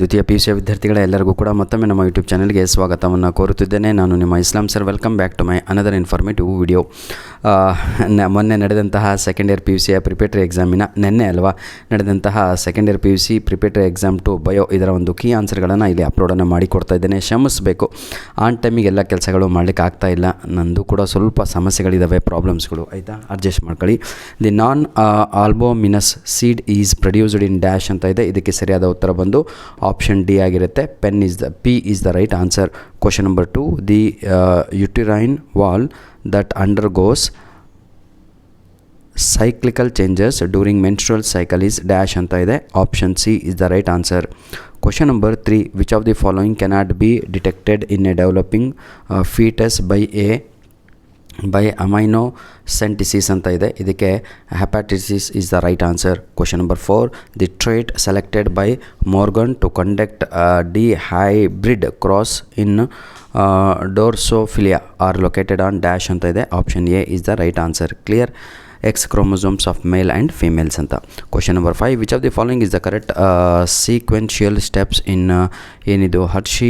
ದ್ವಿತೀಯ PUC ವಿದ್ಯಾರ್ಥಿಗಳ ಎಲ್ಲರಿಗೂ ಕೂಡ ಮತ್ತೊಮ್ಮೆ ನಮ್ಮ ಯೂಟ್ಯೂಬ್ ಚಾನಲ್ಗೆ ಸ್ವಾಗತವನ್ನು ಕೋರುತ್ತಿದ್ದೇನೆ. ನಾನು ನಿಮ್ಮ Islam sir. Welcome back to my another informative video. ಮೊನ್ನೆ ನಡೆದಂತಹ ಸೆಕೆಂಡ್ ಇಯರ್ PUC ಪ್ರಿಪೇಟರಿ ಎಕ್ಸಾಮಿನ ನಡೆದಂತಹ second year PUC preparatory exam to bio ಇದರ ಒಂದು ಕೀ ಆನ್ಸರ್ಗಳನ್ನು ಇಲ್ಲಿ ಅಪ್ಲೋಡನ್ನು ಮಾಡಿಕೊಡ್ತಾ ಇದ್ದೇನೆ. ಕ್ಷಮಿಸಬೇಕು, ಆನ್ ಟೈಮಿಗೆ ಎಲ್ಲ ಕೆಲಸಗಳು ಮಾಡಲಿಕ್ಕೆ ಆಗ್ತಾ ಇಲ್ಲ. ನಂದು ಕೂಡ ಸ್ವಲ್ಪ ಸಮಸ್ಯೆಗಳಿದ್ದಾವೆ, ಪ್ರಾಬ್ಲಮ್ಸ್ಗಳು, ಆಯಿತಾ, ಅಡ್ಜಸ್ಟ್ ಮಾಡ್ಕೊಳ್ಳಿ. The non albuminous seed is produced in dash ಅಂತ ಇದೆ. ಇದಕ್ಕೆ ಸರಿಯಾದ ಉತ್ತರ ಬಂದು ಆಪ್ಷನ್ ಡಿ ಆಗಿರುತ್ತೆ. P is the right answer. Question number 2, the uterine wall that undergoes cyclical changes during menstrual cycle is dash anta ide. Option C is the right answer. Question number 3, which of the following cannot be detected in a developing fetus by amniocentesis ಅಂತ ಇದೆ. ಇದಕ್ಕೆ hepatitis is the right answer. Question number 4, the trait selected by Morgan to conduct the hybrid cross in Drosophila are located on dash ಅಂತ ಇದೆ. Option A is the right answer. Clear? X chromosomes of male and females ಅಂತ. Question number 5, which of the following is the correct sequential steps in ಏನಿದು Hershey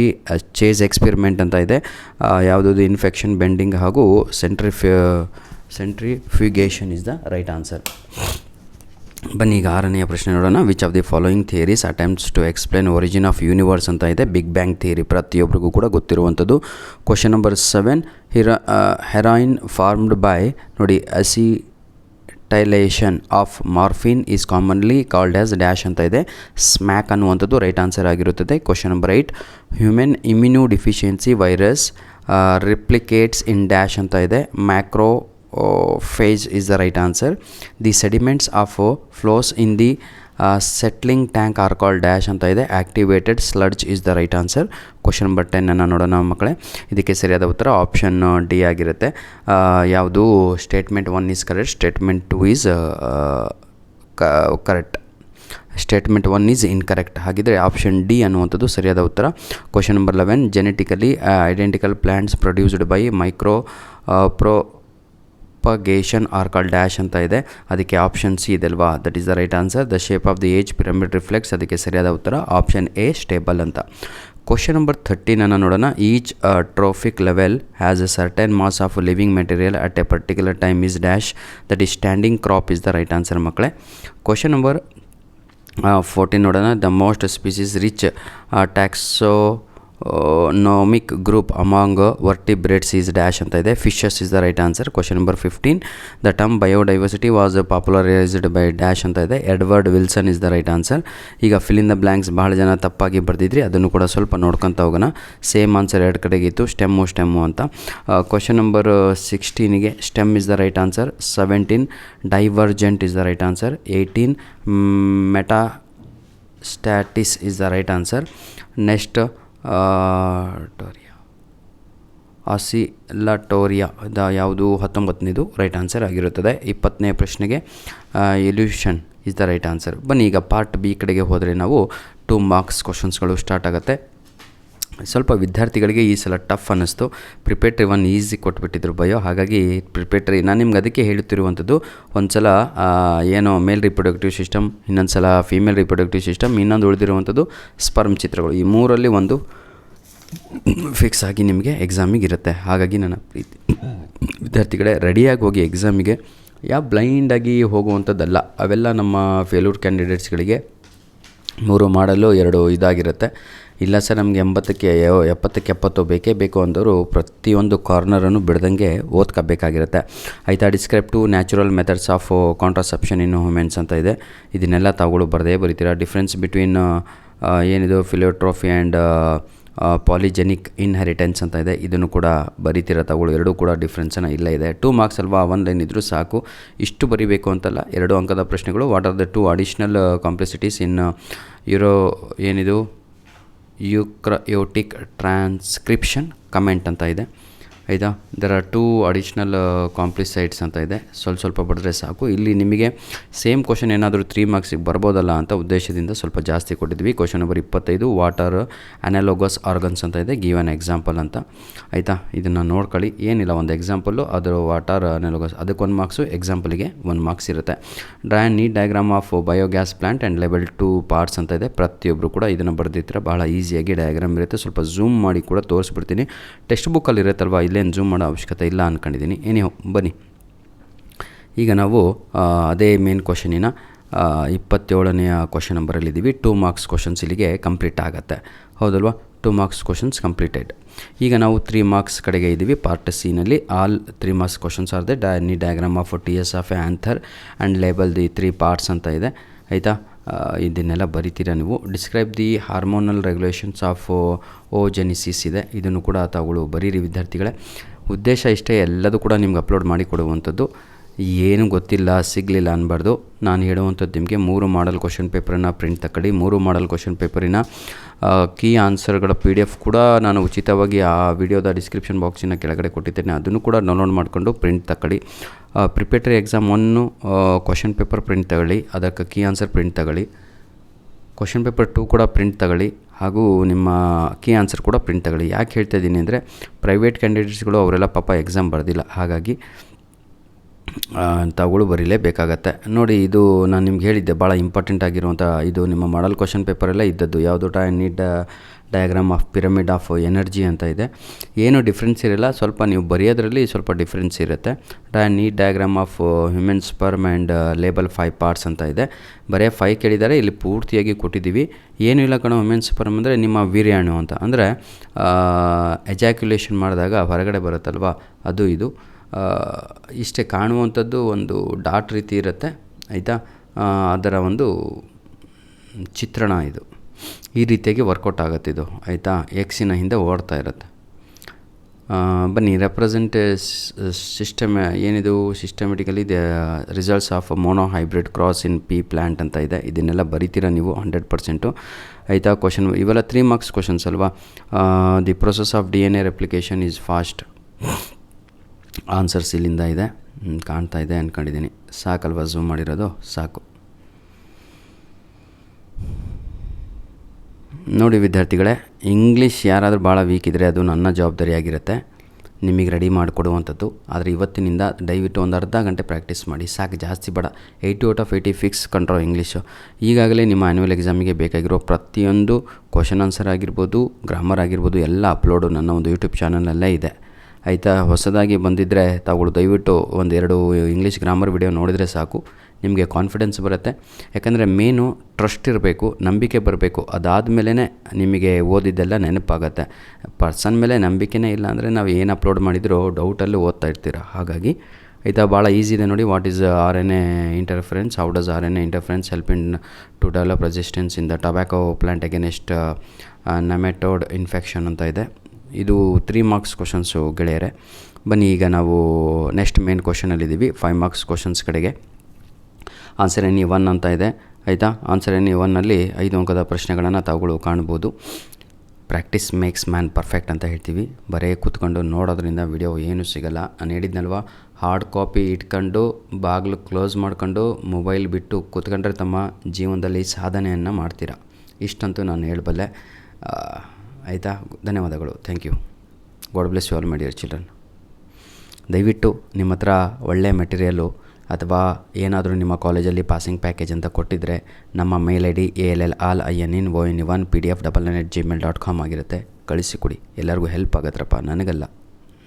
chase experiment ಅಂತ ಇದೆ. ಯಾವುದಾದ್ರು infection, bending ಹಾಗೂ centrifugation is the right answer. ಬನ್ನಿ ಈಗ 6ನೆಯ ಪ್ರಶ್ನೆ ನೋಡೋಣ. Which of the following theories attempts to explain origin of universe ಅಂತ ಇದೆ. ಬಿಗ್ ಬ್ಯಾಂಗ್ ಥಿಯರಿ ಪ್ರತಿಯೊಬ್ಬರಿಗೂ ಕೂಡ ಗೊತ್ತಿರುವಂಥದ್ದು. Question number 7, heroin formed by ನೋಡಿ acetylation of morphine is commonly called as dash ಅಂತ ಇದೆ. ಸ್ಮ್ಯಾಕ್ ಅನ್ನುವಂಥದ್ದು ರೈಟ್ ಆನ್ಸರ್ ಆಗಿರುತ್ತದೆ. Question number 8, human immuno deficiency virus replicates in dash ಅಂತ ಇದೆ. macrophage is the right answer. The sediments of flows in the settling tank are called dash ಅಂತ ಇದೆ. activated sludge is the right answer. Question number 10 ಅನ್ನು ನೋಡೋಣ ಮಕ್ಕಳೇ. ಇದಕ್ಕೆ ಸರಿಯಾದ ಉತ್ತರ ಆಪ್ಷನ್ ಡಿ ಆಗಿರುತ್ತೆ. ಯಾವುದು? Statement 1 is correct, statement 2 is correct, statement 1 is incorrect. ಹಾಗಿದ್ರೆ ಆಪ್ಷನ್ ಡಿ ಅನ್ನುವಂಥದ್ದು ಸರಿಯಾದ ಉತ್ತರ. Question number 11, genetically identical plants produced by propagation are called dash ಅಂತ ಇದೆ. ಅದಕ್ಕೆ ಆಪ್ಷನ್ ಸಿ ಇದೆ ಅಲ್ವಾ, that is the right answer. The shape of the age pyramid reflects, ಅದಕ್ಕೆ ಸರಿಯಾದ ಉತ್ತರ ಆಪ್ಷನ್ ಎ ಸ್ಟೇಬಲ್ ಅಂತ. ಕ್ವಶನ್ ನಂಬರ್ 13 ಅನ್ನು ನೋಡೋಣ. Each trophic level has a certain mass of living material at a particular time is dash, that is standing crop is the right answer ಮಕ್ಕಳೇ. Question number 14 ನೋಡೋಣ. The most species rich taxonomic group among vertebrates is dash ಅಂತ ಇದೆ. Fishes is the right answer. Question number 15, the term biodiversity was popularised by dash ಅಂತ ಇದೆ. Edward Wilson is the right answer. ಈಗ fill in the blanks ಬಹಳ ಜನ ತಪ್ಪಾಗಿ ಬರ್ದಿದ್ರಿ, ಅದನ್ನು ಕೂಡ ಸ್ವಲ್ಪ ನೋಡ್ಕೊತ ಹೋಗೋಣ. ಸೇಮ್ ಆನ್ಸರ್ ಎರಡು ಕಡೆಗಿತ್ತು, ಸ್ಟೆಮ್ಮು ಅಂತ. ಕ್ವಶನ್ ನಂಬರ್ 16ಗೆ stem is the right answer. 17 divergent is the right answer. 18 metastasis is the right answer. Next oscillatoria ಯಾವುದು? 19ನೇದು ರೈಟ್ ಆನ್ಸರ್ ಆಗಿರುತ್ತದೆ. 20ನೇ ಪ್ರಶ್ನೆಗೆ elution is the right answer. ಬನ್ನಿ ಈಗ ಪಾರ್ಟ್ ಬಿ ಕಡೆಗೆ ಹೋದರೆ ನಾವು 2 ಮಾರ್ಕ್ಸ್ ಕ್ವಶನ್ಸ್ಗಳು ಸ್ಟಾರ್ಟ್ ಆಗುತ್ತೆ. ಸ್ವಲ್ಪ ವಿದ್ಯಾರ್ಥಿಗಳಿಗೆ ಈ ಸಲ ಟಫ್ ಅನ್ನಿಸ್ತು. ಪ್ರಿಪೇಟ್ರಿ 1 ಈಸಿ ಕೊಟ್ಬಿಟ್ಟಿದ್ರು ಬಯೋ, ಹಾಗಾಗಿ ಪ್ರಿಪೇಟ್ರಿ ನಾನು ನಿಮ್ಗೆ ಅದಕ್ಕೆ ಹೇಳುತ್ತಿರುವಂಥದ್ದು. ಒಂದು ಸಲ ಏನೋ ಮೇಲ್ ರಿಪ್ರೊಡಕ್ಟಿವ್ ಸಿಸ್ಟಮ್, ಇನ್ನೊಂದು ಸಲ ಫೀಮೇಲ್ ರಿಪ್ರೊಡಕ್ಟಿವ್ ಸಿಸ್ಟಮ್, ಇನ್ನೊಂದು ಉಳಿದಿರುವಂಥದ್ದು ಸ್ಪರ್ಮ್ ಚಿತ್ರಗಳು. ಈ 3ರಲ್ಲಿ ಒಂದು ಫಿಕ್ಸ್ ಆಗಿ ನಿಮಗೆ ಎಕ್ಸಾಮಿಗೆ ಇರುತ್ತೆ. ಹಾಗಾಗಿ ನನ್ನ ಪ್ರೀತಿ ವಿದ್ಯಾರ್ಥಿಗಳೇ, ರೆಡಿಯಾಗಿ ಹೋಗಿ ಎಕ್ಸಾಮಿಗೆ. ಯಾವ ಬ್ಲೈಂಡಾಗಿ ಹೋಗುವಂಥದ್ದಲ್ಲ, ಅವೆಲ್ಲ ನಮ್ಮ ಫೇಲ್ಯೂರ್ ಕ್ಯಾಂಡಿಡೇಟ್ಸ್ಗಳಿಗೆ 3 ಮಾಡಲು 2 ಇದಾಗಿರುತ್ತೆ. ಇಲ್ಲ ಸರ್ ನಮಗೆ 80ಕ್ಕೆ 70 ಬೇಕೇ ಬೇಕು ಅಂದವರು ಪ್ರತಿಯೊಂದು ಕಾರ್ನರನ್ನು ಬಿಡ್ದಂಗೆ ಓದ್ಕೋಬೇಕಾಗಿರುತ್ತೆ. ಆಯಿತಾ? Describe 2 natural methods of contraception in humans ಅಂತ ಇದೆ. ಇದನ್ನೆಲ್ಲ ತಾವುಗಳು ಬರೀತೀರಾ. ಡಿಫ್ರೆನ್ಸ್ ಬಿಟ್ವೀನ್ ಏನಿದು ಫಿಲಿಯೋಟ್ರೋಫಿ ಆ್ಯಂಡ್ ಪಾಲಿಜೆನಿಕ್ ಇನ್ಹೆರಿಟೆನ್ಸ್ ಅಂತ ಇದೆ. ಇದನ್ನು ಕೂಡ ಬರೀತೀರ ತಾವುಗಳು. ಎರಡೂ ಕೂಡ ಡಿಫ್ರೆನ್ಸನ್ನು ಇಲ್ಲ ಇದೆ. 2 ಮಾರ್ಕ್ಸ್ ಅಲ್ವಾ, 1 ಲೈನ್ ಇದ್ದರೂ ಸಾಕು. ಇಷ್ಟು ಬರೀಬೇಕು ಅಂತಲ್ಲ, 2 ಅಂಕದ ಪ್ರಶ್ನೆಗಳು. What are the 2 additional complexities in ಏನಿದು ಯುಕ್ರಯೋಟಿಕ್ ಟ್ರಾನ್ಸ್ಕ್ರಿಪ್ಷನ್ ಕಮೆಂಟ್ ಅಂತ ಇದೆ. ಆಯಿತಾ. ದರ್ ಆರ್ 2 ಅಡಿಷ್ನಲ್ ಕಾಂಪ್ಲಿಸೈಡ್ಸ್ ಅಂತ ಇದೆ, ಸ್ವಲ್ಪ ಬರೆದ್ರೆ ಸಾಕು. ಇಲ್ಲಿ ನಿಮಗೆ ಸೇಮ್ ಕ್ವಶನ್ ಏನಾದರೂ 3 ಮಾರ್ಕ್ಸಿಗೆ ಬರ್ಬೋದಲ್ಲ ಅಂತ ಉದ್ದೇಶದಿಂದ ಸ್ವಲ್ಪ ಜಾಸ್ತಿ ಕೊಟ್ಟಿದ್ವಿ. ಕ್ವಶನ್ ನಂಬರ್ 25 ವಾಟರ್ ಅನಾಲೋಗಸ್ ಆರ್ಗನ್ಸ್ ಅಂತ ಇದೆ, ಗಿವ್ ಆನ್ ಎಕ್ಸಾಂಪಲ್ ಅಂತ. ಆಯಿತಾ, ಇದನ್ನು ನೋಡ್ಕೊಳ್ಳಿ, ಏನಿಲ್ಲ ಒಂದು ಎಕ್ಸಾಂಪಲ್ಲು, ಅದರ ವಾಟರ್ ಅನಾಲೋಗಸ್ ಅದಕ್ಕೆ 1 ಮಾರ್ಕ್ಸು, ಎಕ್ಸಾಂಪಲಿಗೆ 1 ಮಾರ್ಕ್ಸ್ ಇರುತ್ತೆ. Draw and neat diagram of biogas plant and level 2 parts ಅಂತ ಇದೆ. ಪ್ರತಿಯೊಬ್ಬರು ಕೂಡ ಇದನ್ನು ಬರೆದಿರ್ತೀರ, ಭಾಳ ಈಸಿಯಾಗಿ ಡಯಾಗ್ರಾಮ್ ಇರುತ್ತೆ. ಸ್ವಲ್ಪ ಝೂಮ್ ಮಾಡಿ ಕೂಡ ತೋರಿಸ್ಬಿಡ್ತೀನಿ. ಟೆಕ್ಸ್ಟ್ ಬುಕ್ಕಲ್ಲಿ ಇರುತ್ತಲ್ವ, ಇಲ್ಲೇನು ಝೂಮ್ ಮಾಡೋ ಅವಶ್ಯಕತೆ ಇಲ್ಲ ಅಂದ್ಕೊಂಡಿದ್ದೀನಿ. ಏನೇ ಬನ್ನಿ, ಈಗ ನಾವು ಅದೇ ಮೇನ್ ಕ್ವಶನಿನ 27ನೇ ಕ್ವಶನ್ ನಂಬರಲ್ಲಿದ್ದೀವಿ. 2 ಮಾರ್ಕ್ಸ್ ಕ್ವಶನ್ಸ್ ಇಲ್ಲಿಗೆ ಕಂಪ್ಲೀಟ್ ಆಗುತ್ತೆ, ಹೌದಲ್ವಾ? 2 ಮಾರ್ಕ್ಸ್ ಕ್ವಶನ್ಸ್ ಕಂಪ್ಲೀಟೆಡ್. ಈಗ ನಾವು 3 ಮಾರ್ಕ್ಸ್ ಕಡೆಗೆ ಇದ್ದೀವಿ. ಪಾರ್ಟ್ ಸಿನಲ್ಲಿ all 3 marks questions are they. Neat diagram of TS of anther and label the 3 parts ಅಂತ ಇದೆ, ಆಯಿತಾ. ಇದನ್ನೆಲ್ಲ ಬರಿತೀರಾ ನೀವು. Describe the hormonal regulations of oogenesis ಇದೆ, ಇದನ್ನು ಕೂಡ ತಾವುಗಳು ಬರೀರಿ ವಿದ್ಯಾರ್ಥಿಗಳೇ. ಉದ್ದೇಶ ಇಷ್ಟೇ, ಎಲ್ಲದೂ ಕೂಡ ನಿಮ್ಗೆ ಅಪ್ಲೋಡ್ ಮಾಡಿ ಕೊಡುವಂಥದ್ದು. ಏನು ಗೊತ್ತಿಲ್ಲ ಸಿಗಲಿಲ್ಲ ಅನ್ನಬಾರ್ದು. ನಾನು ಹೇಳುವಂಥದ್ದು ನಿಮಗೆ 3 ಮಾಡಲ್ ಕ್ವಶನ್ ಪೇಪರನ್ನು ಪ್ರಿಂಟ್ ತಗೊಳ್ಳಿ. 3 ಮಾಡಲ್ ಕ್ವಶನ್ ಪೇಪರಿನ ಕೀ ಆನ್ಸರ್ಗಳ PDF ಕೂಡ ನಾನು ಉಚಿತವಾಗಿ ಆ ವಿಡಿಯೋದ ಡಿಸ್ಕ್ರಿಪ್ಷನ್ ಬಾಕ್ಸಿನ ಕೆಳಗಡೆ ಕೊಟ್ಟಿದ್ದೇನೆ, ಅದನ್ನು ಕೂಡ ಡೌನ್ಲೋಡ್ ಮಾಡಿಕೊಂಡು ಪ್ರಿಂಟ್ ತಗೊಳ್ಳಿ. Preparatory exam 1 question paper print ತಗೊಳ್ಳಿ, ಅದಕ್ಕೆ ಕೀ ಆನ್ಸರ್ ಪ್ರಿಂಟ್ ತಗೊಳ್ಳಿ. ಕ್ವಶನ್ ಪೇಪರ್ 2 ಕೂಡ ಪ್ರಿಂಟ್ ತಗೊಳ್ಳಿ, ಹಾಗೂ ನಿಮ್ಮ ಕೀ ಆನ್ಸರ್ ಕೂಡ ಪ್ರಿಂಟ್ ತಗೊಳ್ಳಿ. ಯಾಕೆ ಹೇಳ್ತಾ ಇದ್ದೀನಿ ಅಂದರೆ, ಪ್ರೈವೇಟ್ ಕ್ಯಾಂಡಿಡೇಟ್ಸ್ಗಳು ಅವರೆಲ್ಲ ಪಾಪ ಎಕ್ಸಾಮ್ ಬರೆದಿಲ್ಲ, ಹಾಗಾಗಿ ತಾವುಗಳು ಬರೀಲೇಬೇಕಾಗತ್ತೆ. ನೋಡಿ, ಇದು ನಾನು ನಿಮ್ಗೆ ಹೇಳಿದ್ದೆ ಭಾಳ ಇಂಪಾರ್ಟೆಂಟ್ ಆಗಿರುವಂಥ, ಇದು ನಿಮ್ಮ ಮಾಡಲ್ ಕ್ವಶನ್ ಪೇಪರೆಲ್ಲ ಇದ್ದದ್ದು. ಯಾವುದು neat diagram of pyramid of energy ಅಂತ ಇದೆ. ಏನು ಡಿಫ್ರೆನ್ಸ್ ಇರಲ್ಲ, ಸ್ವಲ್ಪ ನೀವು ಬರೆಯೋದ್ರಲ್ಲಿ ಸ್ವಲ್ಪ ಡಿಫ್ರೆನ್ಸ್ ಇರುತ್ತೆ. Neat diagram of human sperm and label 5 parts ಅಂತ ಇದೆ. ಬರೀ 5 ಕೇಳಿದ್ದಾರೆ, ಇಲ್ಲಿ ಪೂರ್ತಿಯಾಗಿ ಕೊಟ್ಟಿದ್ದೀವಿ. ಏನು ಇಲ್ಲ ಕಣೋ, ಹ್ಯೂಮನ್ ಸ್ಪರ್ಮ್ ಅಂದರೆ ನಿಮ್ಮ ವೀರ್ಯಾಣು ಅಂತ, ಅಂದರೆ ಎಜಾಕ್ಯುಲೇಷನ್ ಮಾಡಿದಾಗ ಹೊರಗಡೆ ಬರುತ್ತಲ್ವ, ಅದು ಇದು. ಇಷ್ಟೇ ಕಾಣುವಂಥದ್ದು, ಒಂದು ಡಾಟ್ ರೀತಿ ಇರುತ್ತೆ, ಆಯಿತಾ. ಅದರ ಒಂದು ಚಿತ್ರಣ ಇದು, ಈ ರೀತಿಯಾಗಿ ವರ್ಕೌಟ್ ಆಗುತ್ತೆ ಇದು, ಆಯಿತಾ. ಎಕ್ಸಿನ ಹಿಂದೆ ಓಡ್ತಾ ಇರುತ್ತೆ. ಬನ್ನಿ, ರೆಪ್ರೆಸೆಂಟ್ ಸಿಸ್ಟಮ್ ಏನಿದು, systematically the results of mono hybrid cross in P plant ಅಂತ ಇದೆ. ಇದನ್ನೆಲ್ಲ ಬರಿತೀರಾ ನೀವು 100%, ಆಯಿತಾ. ಕ್ವಶನ್ ಇವೆಲ್ಲ 3 ಮಾರ್ಕ್ಸ್ ಕ್ವಶನ್ಸ್ ಅಲ್ವಾ. The process of DNA replication is fast. Answers ಇಲ್ಲಿಂದ ಇದೆ, ಕಾಣ್ತಾ ಇದೆ ಅಂದ್ಕೊಂಡಿದ್ದೀನಿ. ಸಾಕಲ್ವಾ ಝೂಮ್ ಮಾಡಿರೋದು? ಸಾಕು. ನೋಡಿ ವಿದ್ಯಾರ್ಥಿಗಳೇ, ಇಂಗ್ಲೀಷ್ ಯಾರಾದರೂ ಭಾಳ ವೀಕ್ ಇದ್ದರೆ ಅದು ನನ್ನ ಜವಾಬ್ದಾರಿಯಾಗಿರುತ್ತೆ ನಿಮಗೆ ರೆಡಿ ಮಾಡಿಕೊಡುವಂಥದ್ದು. ಆದರೆ ಇವತ್ತಿನಿಂದ ದಯವಿಟ್ಟು ಒಂದು ಅರ್ಧ ಗಂಟೆ ಪ್ರಾಕ್ಟೀಸ್ ಮಾಡಿ ಸಾಕು, ಜಾಸ್ತಿ ಬೇಡ. 80 ಔಟ್ ಆಫ್ 80 ಫಿಕ್ಸ್ ಕಂಡ್ರೋ ಇಂಗ್ಲೀಷು. ಈಗಾಗಲೇ ನಿಮ್ಮ ಆ್ಯನ್ಯುವಲ್ ಎಕ್ಸಾಮಿಗೆ ಬೇಕಾಗಿರೋ ಪ್ರತಿಯೊಂದು ಕ್ವಶನ್ ಆನ್ಸರ್ ಆಗಿರ್ಬೋದು, ಗ್ರಾಮರ್ ಆಗಿರ್ಬೋದು, ಎಲ್ಲ ಅಪ್ಲೋಡು ನನ್ನ ಒಂದು ಯೂಟ್ಯೂಬ್ ಚಾನಲಲ್ಲೇ ಇದೆ, ಆಯಿತಾ. ಹೊಸದಾಗಿ ಬಂದಿದ್ದರೆ ತಾವುಗಳು ದಯವಿಟ್ಟು 1-2 ಇಂಗ್ಲೀಷ್ ಗ್ರಾಮರ್ ವಿಡಿಯೋ ನೋಡಿದರೆ ಸಾಕು, ನಿಮಗೆ ಕಾನ್ಫಿಡೆನ್ಸ್ ಬರುತ್ತೆ. ಯಾಕಂದರೆ ಮೇನು ಟ್ರಸ್ಟ್ ಇರಬೇಕು, ನಂಬಿಕೆ ಬರಬೇಕು. ಅದಾದಮೇಲೆ ನಿಮಗೆ ಓದಿದ್ದೆಲ್ಲ ನೆನಪಾಗತ್ತೆ. ಪರ್ಸನ್ ಮೇಲೆ ನಂಬಿಕೆನೇ ಇಲ್ಲ ಅಂದರೆ ನಾವು ಏನು ಅಪ್ಲೋಡ್ ಮಾಡಿದರೂ ಡೌಟಲ್ಲಿ ಓದ್ತಾ ಇರ್ತೀರ. ಹಾಗಾಗಿ ಆಯಿತಾ, ಭಾಳ ಈಸಿ ಇದೆ ನೋಡಿ. What is RNA interference, how does RNA interference help in to develop resistance in the tobacco plant against nematode infection ಅಂತ ಇದೆ. ಇದು 3 ಮಾರ್ಕ್ಸ್ ಕ್ವಶನ್ಸು ಗೆಳೆಯರೆ. ಬನ್ನಿ, ಈಗ ನಾವು ನೆಕ್ಸ್ಟ್ ಮೇನ್ ಕ್ವಶನಲ್ಲಿದ್ದೀವಿ, 5 ಮಾರ್ಕ್ಸ್ ಕ್ವಶನ್ಸ್ ಕಡೆಗೆ. ಆನ್ಸರ್ ಎನಿ 1 ಅಂತ ಇದೆ, ಆಯಿತಾ. ಆನ್ಸರ್ ಎನಿ 1ನಲ್ಲಿ 5 ಅಂಕದ ಪ್ರಶ್ನೆಗಳನ್ನು ತಾವುಗಳು ಕಾಣ್ಬೋದು. ಪ್ರಾಕ್ಟೀಸ್ ಮೇಕ್ಸ್ ಮ್ಯಾನ್ ಪರ್ಫೆಕ್ಟ್ ಅಂತ ಹೇಳ್ತೀವಿ. ಬರೀ ಕೂತ್ಕೊಂಡು ನೋಡೋದ್ರಿಂದ ವಿಡಿಯೋ ಏನೂ ಸಿಗೋಲ್ಲ. ನಾನು ಹೇಳಿದ್ನಲ್ವ, ಹಾರ್ಡ್ ಕಾಪಿ ಇಟ್ಕೊಂಡು ಬಾಗಿಲು ಕ್ಲೋಸ್ ಮಾಡ್ಕೊಂಡು ಮೊಬೈಲ್ ಬಿಟ್ಟು ಕೂತ್ಕೊಂಡ್ರೆ ತಮ್ಮ ಜೀವನದಲ್ಲಿ ಸಾಧನೆಯನ್ನು ಮಾಡ್ತೀರಾ, ಇಷ್ಟಂತೂ ನಾನು ಹೇಳಬಲ್ಲೆ, ಆಯಿತಾ. ಧನ್ಯವಾದಗಳು, thank you. God bless you all my dear children. ದಯವಿಟ್ಟು ನಿಮ್ಮ ಹತ್ರ ಒಳ್ಳೆಯ ಮೆಟೀರಿಯಲ್ಲು ಅಥವಾ ಏನಾದರೂ ನಿಮ್ಮ ಕಾಲೇಜಲ್ಲಿ ಪಾಸಿಂಗ್ ಪ್ಯಾಕೇಜ್ ಅಂತ ಕೊಟ್ಟಿದ್ದರೆ ನಮ್ಮ ಮೇಲ್ ID ALLININ1PDF99@gmail.com ಆಗಿರುತ್ತೆ. ಕಳಿಸಿಕೊಡಿ, ಎಲ್ಲರಿಗೂ ಹೆಲ್ಪ್ ಆಗತ್ತಪ್ಪ, ನನಗಲ್ಲ.